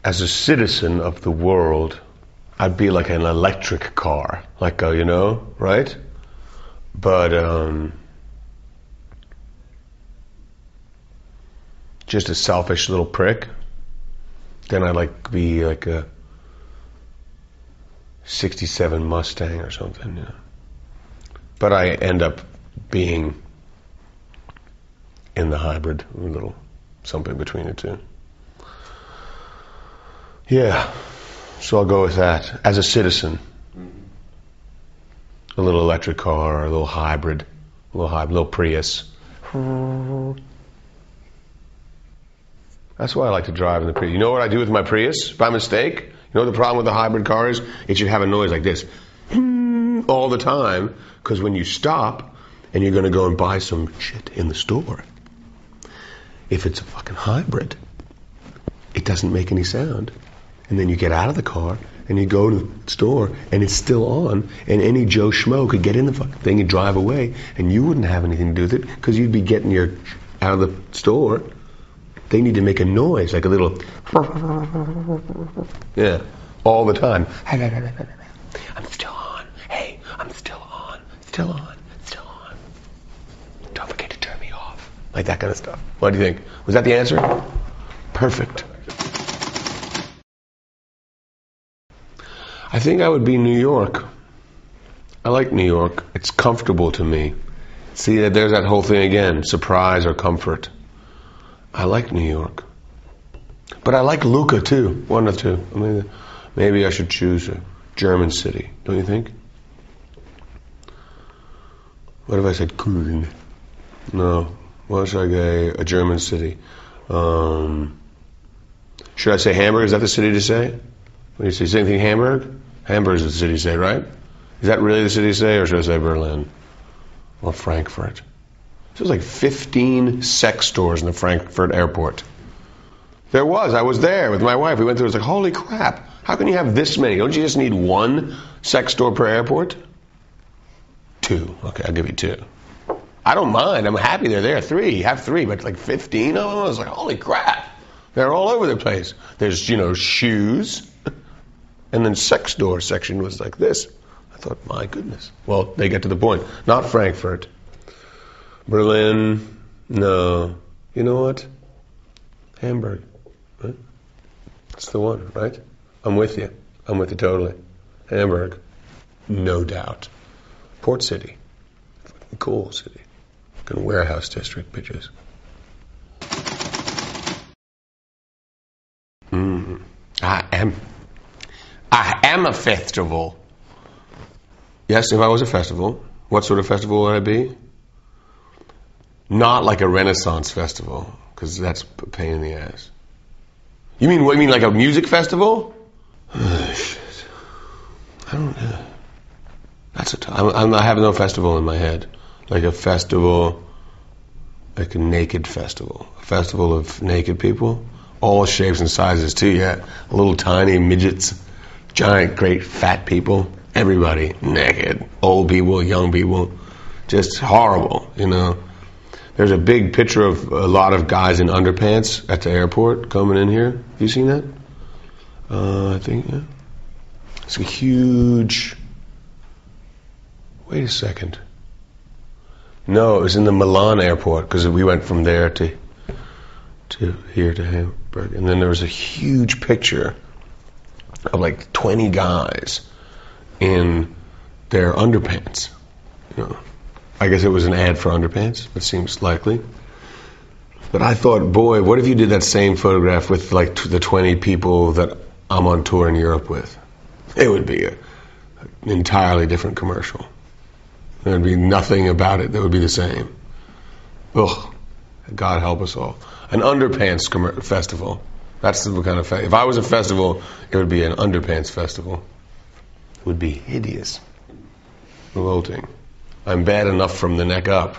as a citizen of the world, I'd be like an electric car, like a, you know, right? But just a selfish little prick, then I'd like be like a '67 Mustang or something, you know. But I end up being in the hybrid, a little something between the two. Yeah, so I'll go with that as a citizen. A little electric car, a little hybrid, a little Prius. That's why I like to drive in the Prius. You know what I do with my Prius by mistake? You know what the problem with the hybrid car is? It should have a noise like this all the time, because when you stop and you're going to go and buy some shit in the store, if it's a fucking hybrid, it doesn't make any sound. And then you get out of the car and you go to the store and it's still on, and any Joe Schmo could get in the fucking thing and drive away, and you wouldn't have anything to do with it because you'd be getting your out of the store. They need to make a noise, like a little yeah, all the time. I'm still on. Hey, I'm still on. Still on. Still on. Don't forget to turn me off. Like that kind of stuff. What do you think? Was that the answer? Perfect. I think I would be New York. I like New York. It's comfortable to me. See, there's that whole thing again, surprise or comfort. I like New York. But I like Lucca too, one of the two. Maybe I should choose a German city, don't you think? What if I said Köln? No. What should I say? A German city. Should I say Hamburg? Is that the city to say? When you say same thing, Hamburg? Hamburg is the city to say, right? Is that really the city to say, or should I say Berlin? Or Frankfurt? There's like 15 sex stores in the Frankfurt airport. There was. I was there with my wife. We went through. It was like, holy crap. How can you have this many? Don't you just need one sex store per airport? 2. Okay, I'll give you 2. I don't mind. I'm happy they're there. 3. Have 3, but like 15 of them? I was like, holy crap. They're all over the place. There's, you know, shoes. And then sex store section was like this. I thought, my goodness. Well, they get to the point. Not Frankfurt. Berlin, no. You know what? Hamburg. Right? That's the one, right? I'm with you. I'm with you totally. Hamburg, no doubt. Port City, fucking cool city. Fucking warehouse district, bitches. I am a festival. Yes, if I was a festival, what sort of festival would I be? Not like a Renaissance festival, because that's a pain in the ass. You mean, what, you mean like a music festival? Shit. I don't know. I have no festival in my head. Like a festival, like a naked festival. A festival of naked people. All shapes and sizes too, yeah. Little tiny midgets, giant, great, fat people. Everybody naked. Old people, young people. Just horrible, you know. There's a big picture of a lot of guys in underpants at the airport coming in here. Have you seen that? I think, yeah. It's a huge... Wait a second. No, it was in the Milan airport, because we went from there to here to Hamburg. And then there was a huge picture of like 20 guys in their underpants. You know, I guess it was an ad for underpants. That seems likely. But I thought, boy, what if you did that same photograph with like the 20 people that I'm on tour in Europe with? It would be an entirely different commercial. There'd be nothing about it that would be the same. Ugh, God help us all. An underpants festival. That's the kind of if I was a festival, it would be an underpants festival. It would be hideous. Revolting. I'm bad enough from the neck up,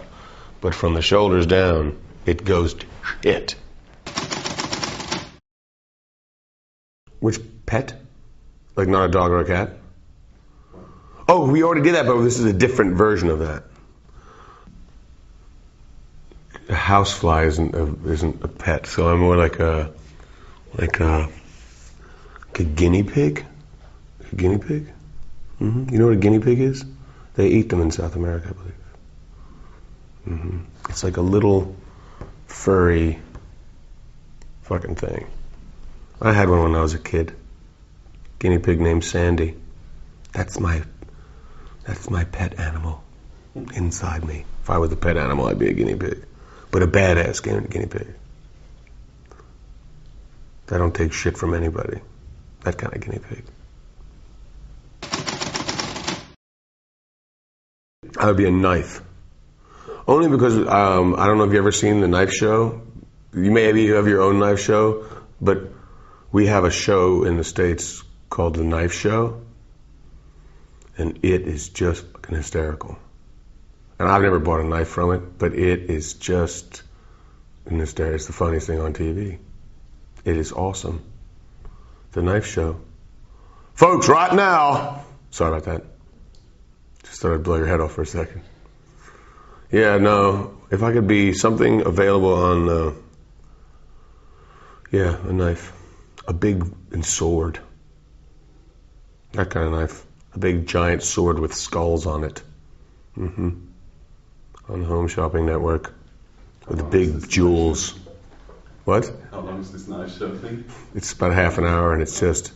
but from the shoulders down, it goes to shit. Which pet? Like not a dog or a cat? Oh, we already did that, but this is a different version of that. A housefly isn't a pet, so I'm more like a A guinea pig? A guinea pig? You know what a guinea pig is? They eat them in South America, I believe. It's like a little furry fucking thing. I had one when I was a kid. Guinea pig named Sandy. That's my pet animal inside me. If I was a pet animal, I'd be a guinea pig. But a badass guinea pig. I don't take shit from anybody. That kind of guinea pig. I would be a knife. Only because, I don't know if you've ever seen the knife show. You maybe have your own knife show, but we have a show in the States called The Knife Show, and it is just fucking hysterical. And I've never bought a knife from it, but it is just hysterical. It's the funniest thing on TV. It is awesome. The Knife Show. Folks, right now. Sorry about that. Just thought I'd blow your head off for a second. Yeah, no. If I could be something available on, a knife. A big sword. That kind of knife. A big giant sword with skulls on it. On the Home Shopping Network. With the big jewels. What? How long is this knife show thing? It's about half an hour, and it's just...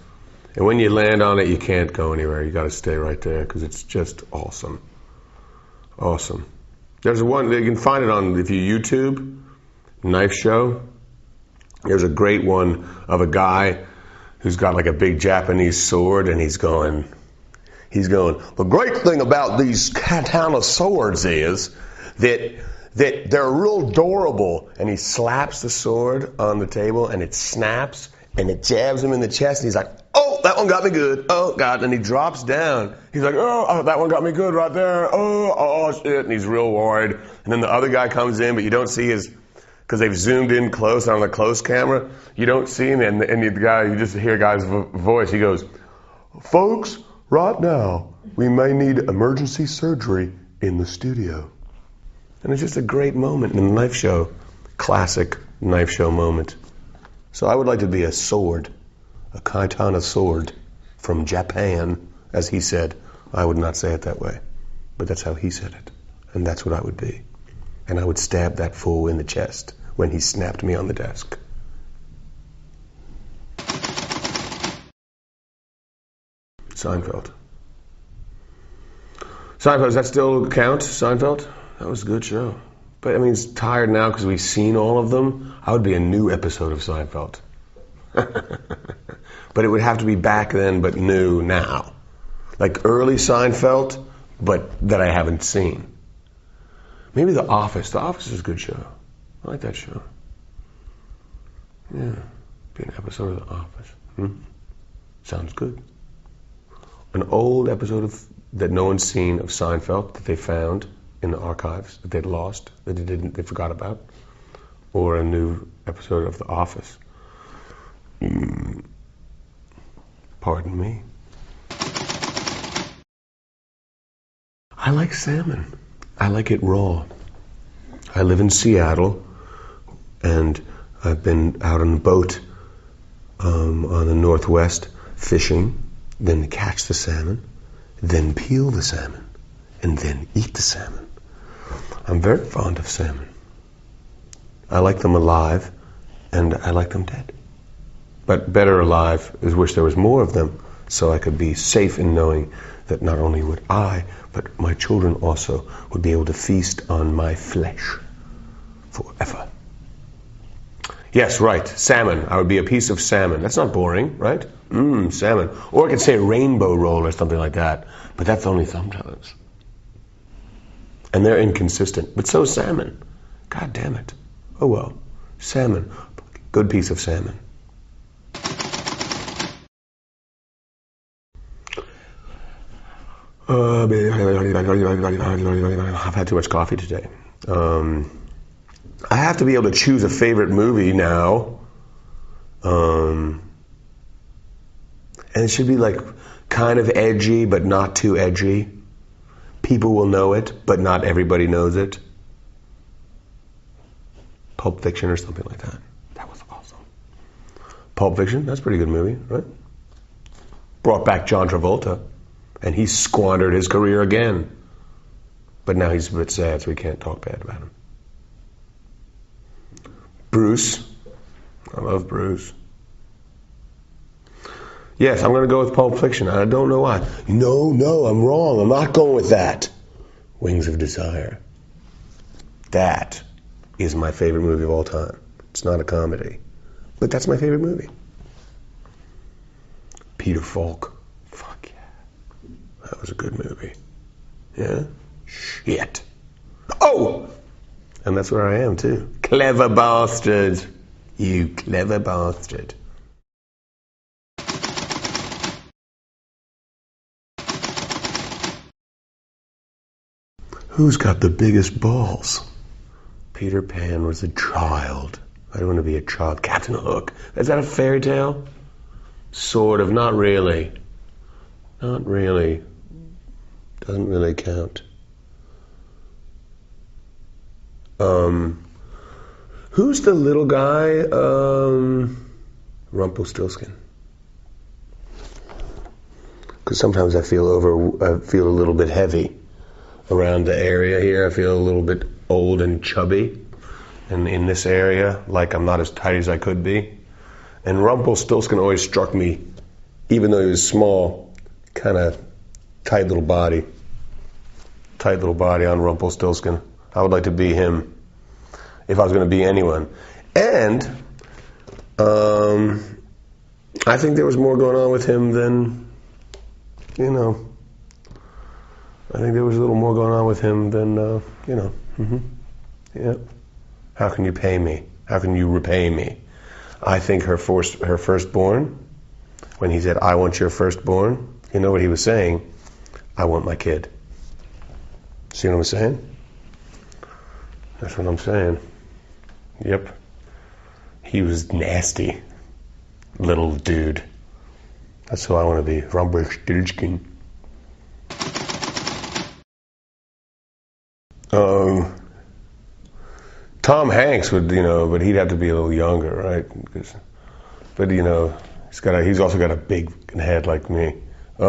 And when you land on it, you can't go anywhere. You got to stay right there, because it's just awesome. Awesome. There's one, you can find it on, if you YouTube, Knife Show. There's a great one of a guy who's got like a big Japanese sword, and he's going, the great thing about these katana swords is that they're real durable. And he slaps the sword on the table, and it snaps, and it jabs him in the chest, and he's like, oh, that one got me good. Oh, God. And he drops down. He's like, oh, that one got me good right there. Oh, shit. And he's real worried. And then the other guy comes in, but you don't see his, because they've zoomed in close on the close camera. You don't see him. And the guy, you just hear a guy's voice. He goes, folks, right now, we may need emergency surgery in the studio. And it's just a great moment in the Knife Show. Classic Knife Show moment. So I would like to be a sword. A katana sword from Japan, as he said. I would not say it that way, but that's how he said it. And that's what I would be. And I would stab that fool in the chest when he snapped me on the desk. Seinfeld. Seinfeld, does that still count, Seinfeld? That was a good show. But I mean, it's tired now because we've seen all of them. I would be a new episode of Seinfeld. But it would have to be back then, but new now. Like early Seinfeld, but that I haven't seen. Maybe The Office. The Office is a good show. I like that show. Yeah, be an episode of The Office. Sounds good. An old episode that no one's seen of Seinfeld that they found in the archives that they'd lost, that they forgot about, or a new episode of The Office. Pardon me. I like salmon. I like it raw. I live in Seattle, and I've been out on a boat on the Northwest fishing, then catch the salmon, then peel the salmon, and then eat the salmon. I'm very fond of salmon. I like them alive, and I like them dead. But better alive is wish there was more of them, so I could be safe in knowing that not only would I, but my children also would be able to feast on my flesh forever. Yes, right, salmon. I would be a piece of salmon. That's not boring, right? Salmon. Or I could say rainbow roll or something like that, but that's only sometimes. And they're inconsistent, but so is salmon. God damn it. Oh well, salmon. Good piece of salmon. I've had too much coffee today. I have to be able to choose a favorite movie now. And it should be like kind of edgy, but not too edgy. People will know it, but not everybody knows it. Pulp Fiction or something like that. That was awesome. Pulp Fiction, that's a pretty good movie, right? Brought back John Travolta, and he squandered his career again. But now he's a bit sad, so we can't talk bad about him. Bruce. I love Bruce. Yes, I'm going to go with Pulp Fiction. I don't know why. No, I'm wrong. I'm not going with that. Wings of Desire. That is my favorite movie of all time. It's not a comedy, but that's my favorite movie. Peter Falk. Fuck yeah. That was a good movie. Yeah? Shit. Oh! And that's where I am, too. Clever bastard. You clever bastard. Who's got the biggest balls? Peter Pan was a child. I don't want to be a child. Captain Hook. Is that a fairy tale? Sort of. Not really. Not really. Doesn't really count. Who's the little guy? Rumpelstiltskin. Because sometimes I feel a little bit heavy around the area here. I feel a little bit old and chubby, and in this area, like I'm not as tight as I could be. And Rumpelstiltskin always struck me, even though he was small, kind of tight little body on Rumpelstiltskin. I would like to be him if I was going to be anyone. And I think there was more going on with him than, I think there was a little more going on with him than, Yeah. How can you pay me? How can you repay me? I think her firstborn, when he said, I want your firstborn, you know what he was saying? I want my kid. See what I'm saying? That's what I'm saying. Yep. He was nasty. Little dude. That's who I want to be. Rumpelstiltskin. Tom Hanks would, but he'd have to be a little younger, right? But he's also got a big head like me. He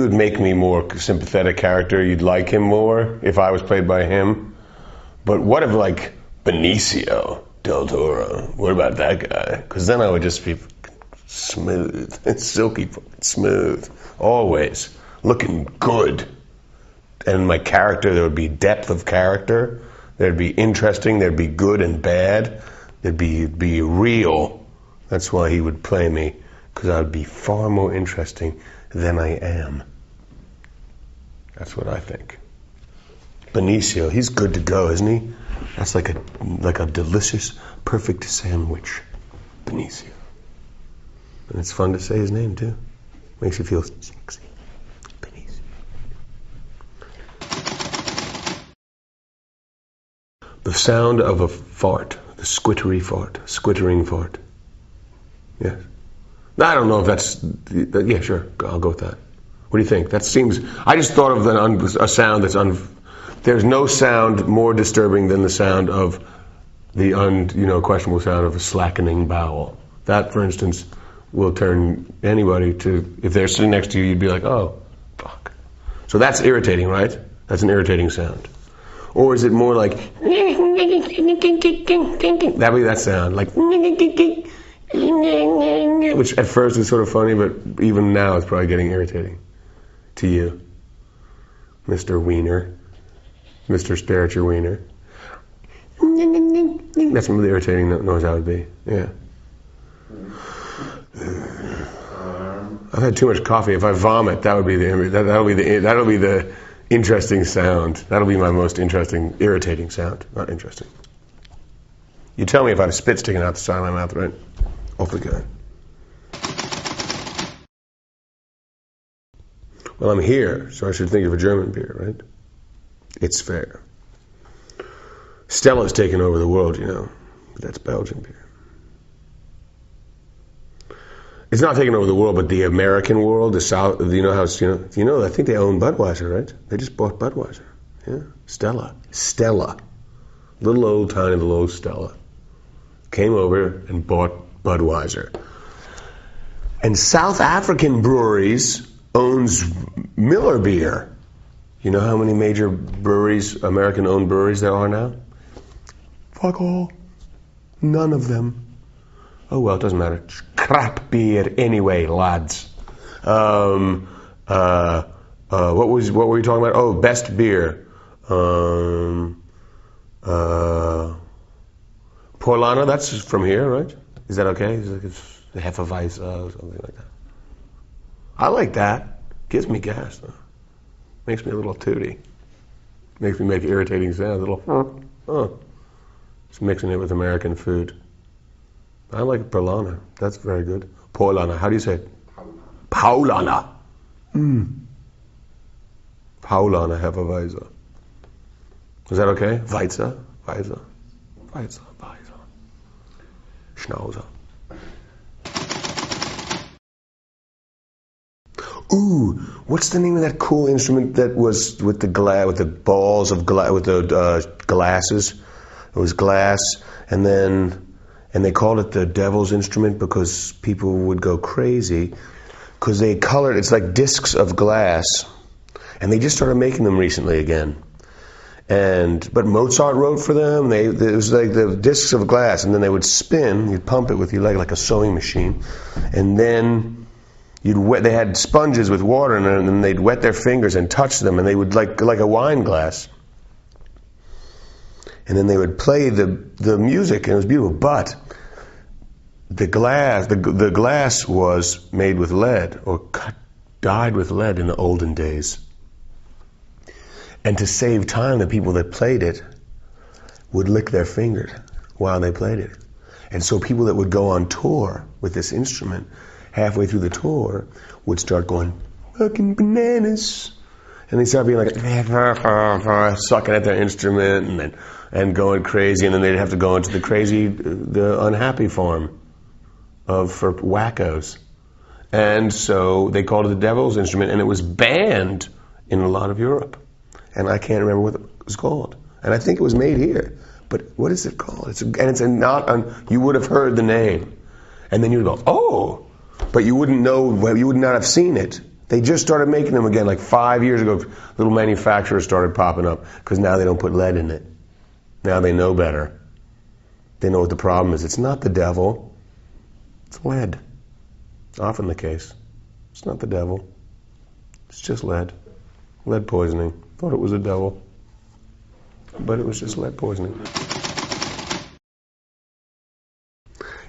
would make me more sympathetic character. You'd like him more if I was played by him. But what if Benicio del Toro? What about that guy? Because then I would just be smooth and silky smooth, always looking good. And my character, there would be depth of character. There'd be interesting. There'd be good and bad. There'd be real. That's why he would play me, because I would be far more interesting than I am. That's what I think. Benicio, he's good to go, isn't he? That's like a delicious, perfect sandwich. Benicio. And it's fun to say his name, too. Makes you feel sexy. Benicio. The sound of a fart. The squittering fart. Yes. I don't know if that's... Yeah, sure. I'll go with that. What do you think? That seems... I just thought of a sound that's... There's no sound more disturbing than the sound of the questionable sound of a slackening bowel. That, for instance, will turn anybody to... If they're sitting next to you, you'd be like, oh, fuck. So that's irritating, right? That's an irritating sound. Or is it more like... That'd be that sound. Like... Which at first is sort of funny, but even now it's probably getting irritating to you. Mr. Wiener. Mr. Stare at your wiener. That's some of the irritating noise that would be. Yeah. I've had too much coffee. If I vomit, that'll be the interesting sound. That'll be my most interesting, irritating sound. Not interesting. You tell me if I have spit sticking out the side of my mouth, right? Awfully good. Well, I'm here, so I should think of a German beer, right? It's fair. Stella's taken over the world, but that's Belgian beer. It's not taking over the world, but the American world, the South. I think they own Budweiser, right? They just bought Budweiser. Yeah, Stella, little old tiny little old Stella, came over and bought Budweiser. And South African breweries owns Miller beer. You know how many major breweries, American-owned breweries there are now? Fuck all. None of them. Oh well, it doesn't matter. It's crap beer anyway, lads. What were you talking about? Oh, best beer. Porlana, that's from here, right? Is that okay? It's the Hefeweizen or something like that. I like that. Gives me gas, though. Makes me a little tooty. Makes me make irritating sounds. A little, Just mixing it with American food. I like Porlana. That's very good. Porlana. How do you say it? Paulana. Paulana Hefeweizen. Is that okay? Weizer. Schnauzer. Ooh, what's the name of that cool instrument that was with the balls of glasses? It was glass, and they called it the devil's instrument because people would go crazy because they colored. It's like discs of glass, and they just started making them recently again. But Mozart wrote for them. It was like the discs of glass, and then they would spin. You'd pump it with your leg like a sewing machine, and then they had sponges with water in it, and then they'd wet their fingers and touch them, and they would like a wine glass. And then they would play the music, and it was beautiful. But the glass was made with lead or dyed with lead in the olden days. And to save time, the people that played it would lick their fingers while they played it. And so people that would go on tour with this instrument, halfway through the tour, would start going, fucking bananas. And they start being like, sucking at their instrument and going crazy. And then they'd have to go into the unhappy form for wackos. And so they called it the devil's instrument, and it was banned in a lot of Europe. And I can't remember what it was called. And I think it was made here. But what is it called? You would have heard the name. And then you'd go, oh! But you wouldn't know, you would not have seen it. They just started making them again, like 5 years ago. Little manufacturers started popping up because now they don't put lead in it. Now they know better. They know what the problem is. It's not the devil. It's lead. It's often the case. It's not the devil. It's just lead. Lead poisoning. Thought it was a devil, but it was just lead poisoning.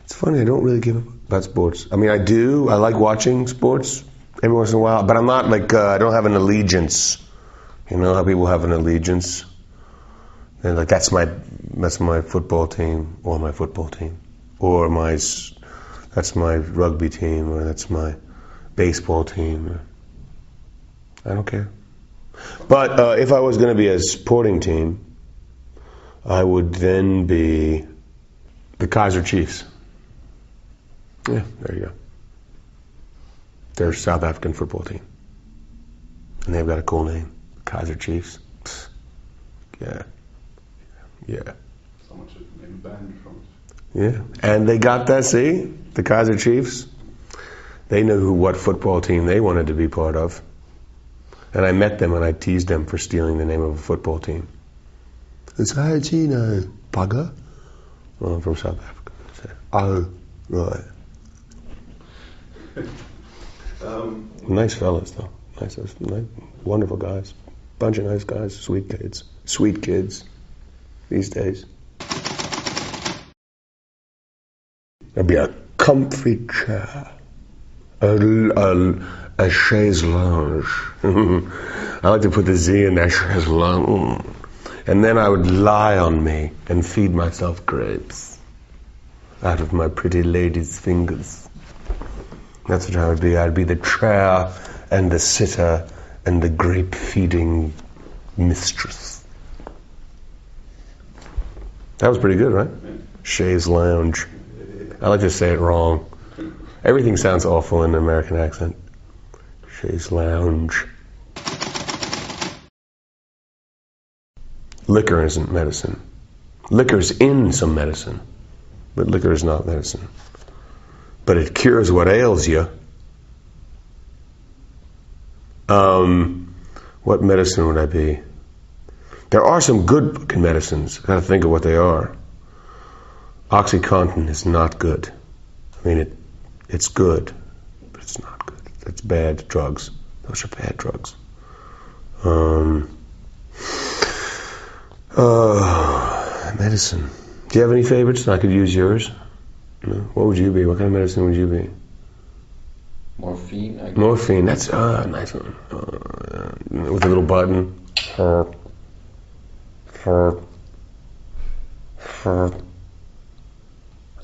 It's funny, I don't really give up about sports. I mean, I do. I like watching sports every once in a while, but I'm not like, I don't have an allegiance. You know how people have an allegiance? They're like, that's my football team, or my football team, or that's my rugby team, or that's my baseball team. I don't care. But if I was going to be a sporting team, I would then be the Kaiser Chiefs. Yeah, there you go. They're a South African football team. And they've got a cool name. Kaiser Chiefs. Psst. Yeah. Someone should name a band from it. Yeah. And they got that, see? The Kaiser Chiefs. They knew what football team they wanted to be part of. And I met them and I teased them for stealing the name of a football team. It's Argentina, Paga. Well, I'm from South Africa. I said, oh, right. Nice fellas, though. Nice, wonderful guys. Bunch of nice guys. Sweet kids. Sweet kids. These days. There'd be a comfy chair. A chaise lounge. I like to put the Z in there, chaise lounge. And then I would lie on me and feed myself grapes out of my pretty lady's fingers. That's what I would be. I'd be the chair and the sitter and the grape-feeding mistress. That was pretty good, right? Chaise lounge. I like to say it wrong. Everything sounds awful in an American accent. Chaise lounge. Liquor isn't medicine. Liquor's in some medicine, but liquor is not medicine. But it cures what ails you. What medicine would I be? There are some good fucking medicines. I gotta think of what they are. OxyContin is not good. I mean, it's good, but it's not good. It's bad drugs. Those are bad drugs. Medicine. Do you have any favorites? I could use yours. No? What would you be? What kind of medicine would you be? Morphine, I guess. Morphine. That's a nice one. With a little button. Yeah,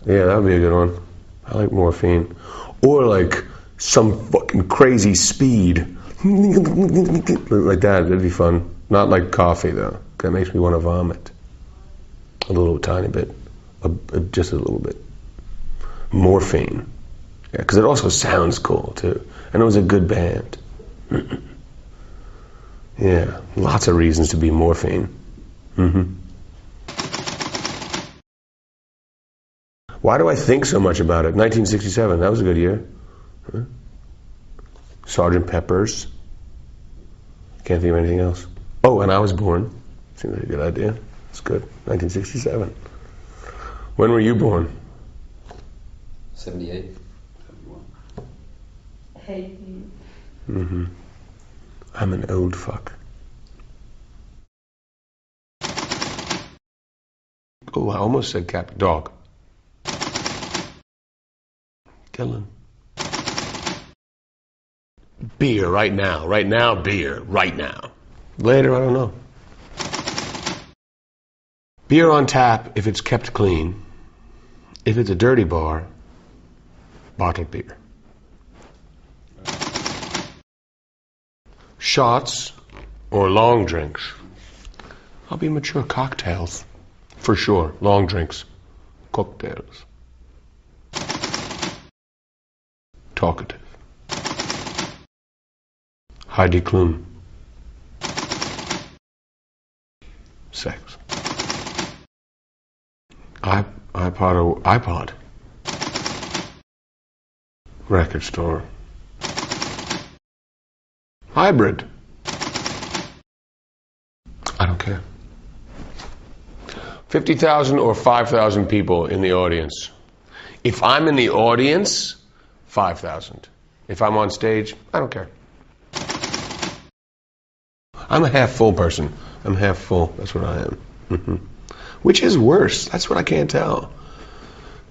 that would be a good one. I like morphine. Or like some fucking crazy speed. Like that, that'd be fun. Not like coffee though. That makes me want to vomit. A little tiny bit. Just a little bit. Morphine. Yeah, because it also sounds cool too. And it was a good band. Yeah, lots of reasons to be morphine. Why do I think so much about it? 1967, that was a good year. Huh? Sergeant Pepper's. Can't think of anything else. Oh, and I was born. Seems like a good idea. It's good. 1967. When were you born? 78. 71. I'm an old fuck. Oh, I almost said Captain Dog. Dylan. Beer right now. Right now, beer. Right now. Later, I don't know. Beer on tap if it's kept clean. If it's a dirty bar, bottled beer. Shots or long drinks. I'll be mature. Cocktails. For sure. Long drinks. Cocktails. Talkative. Heidi Klum. Sex. iPod. Record store. Hybrid. I don't care. 50,000 or 5,000 people in the audience. If I'm in the audience, 5,000. If I'm on stage, I don't care. I'm a half full person. I'm half full. That's what I am. Which is worse? That's what I can't tell.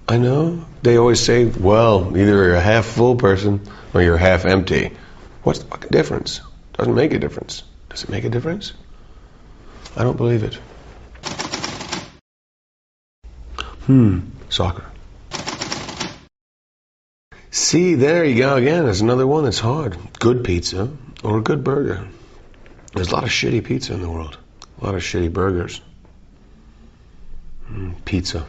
I know. They always say, well, either you're a half full person or you're half empty. What's the fucking difference? Doesn't make a difference. Does it make a difference? I don't believe it. Soccer. See, there you go again. There's another one that's hard. Good pizza or a good burger. There's a lot of shitty pizza in the world. A lot of shitty burgers. Pizza.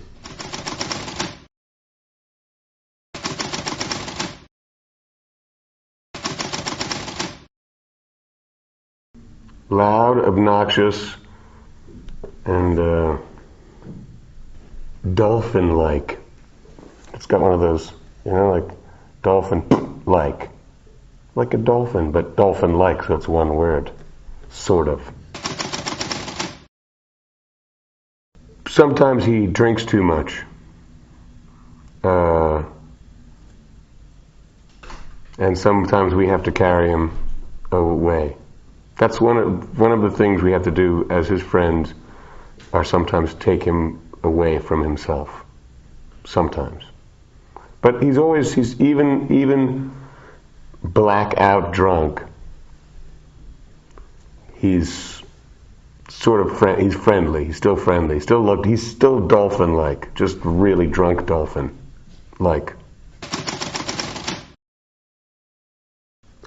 Loud, obnoxious, and dolphin-like. It's got one of those, like dolphin-like. Like a dolphin, but dolphin-like, so it's one word. Sort of. Sometimes he drinks too much. And sometimes we have to carry him away. That's one of the things we have to do as his friends, are sometimes take him away from himself. Sometimes. But he's even blackout drunk. He's sort of he's friendly. He's still friendly. He's still dolphin-like. Just really drunk dolphin-like.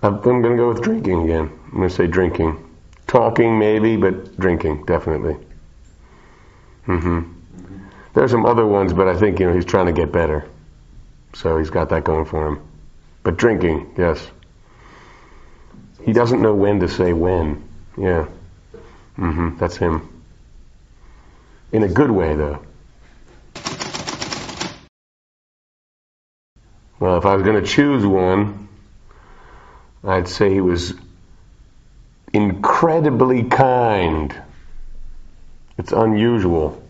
I'm going to go with drinking again. I'm going to say drinking. Talking maybe, but drinking definitely. There's some other ones, but I think he's trying to get better, so he's got that going for him. But drinking, yes. He doesn't know when to say when. Yeah. That's him. In a good way, though. Well, if I was going to choose one, I'd say he was incredibly kind. It's unusual.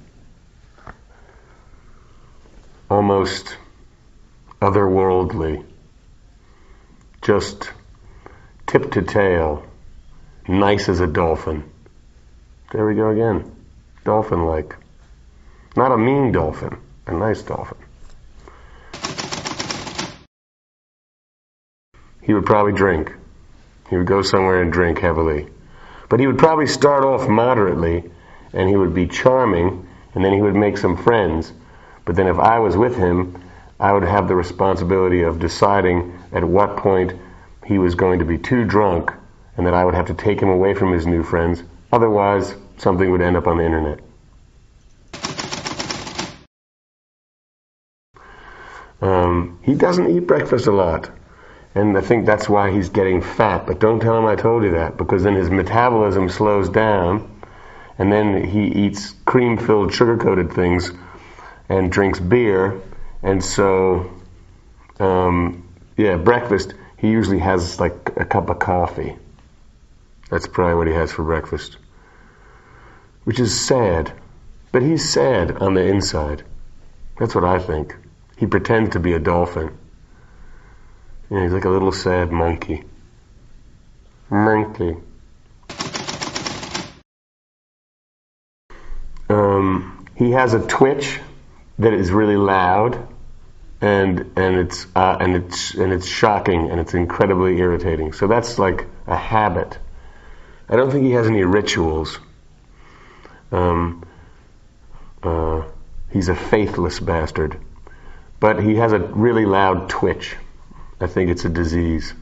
Almost otherworldly. Just tip to tail. Nice as a dolphin. There we go again. Dolphin-like. Not a mean dolphin. A nice dolphin. He would probably drink. He would go somewhere and drink heavily. But he would probably start off moderately, and he would be charming, and then he would make some friends. But then if I was with him, I would have the responsibility of deciding at what point he was going to be too drunk, and that I would have to take him away from his new friends. Otherwise, something would end up on the internet. He doesn't eat breakfast a lot. And I think that's why he's getting fat. But don't tell him I told you that, because then his metabolism slows down, and then he eats cream-filled, sugar-coated things and drinks beer. And so, breakfast, he usually has like a cup of coffee. That's probably what he has for breakfast. Which is sad. But he's sad on the inside. That's what I think. He pretends to be a dolphin. You know, he's like a little sad monkey. Monkey. He has a twitch that is really loud, and it's shocking, and it's incredibly irritating. So that's like a habit. I don't think he has any rituals. He's a faithless bastard. But he has a really loud twitch. I think it's a disease.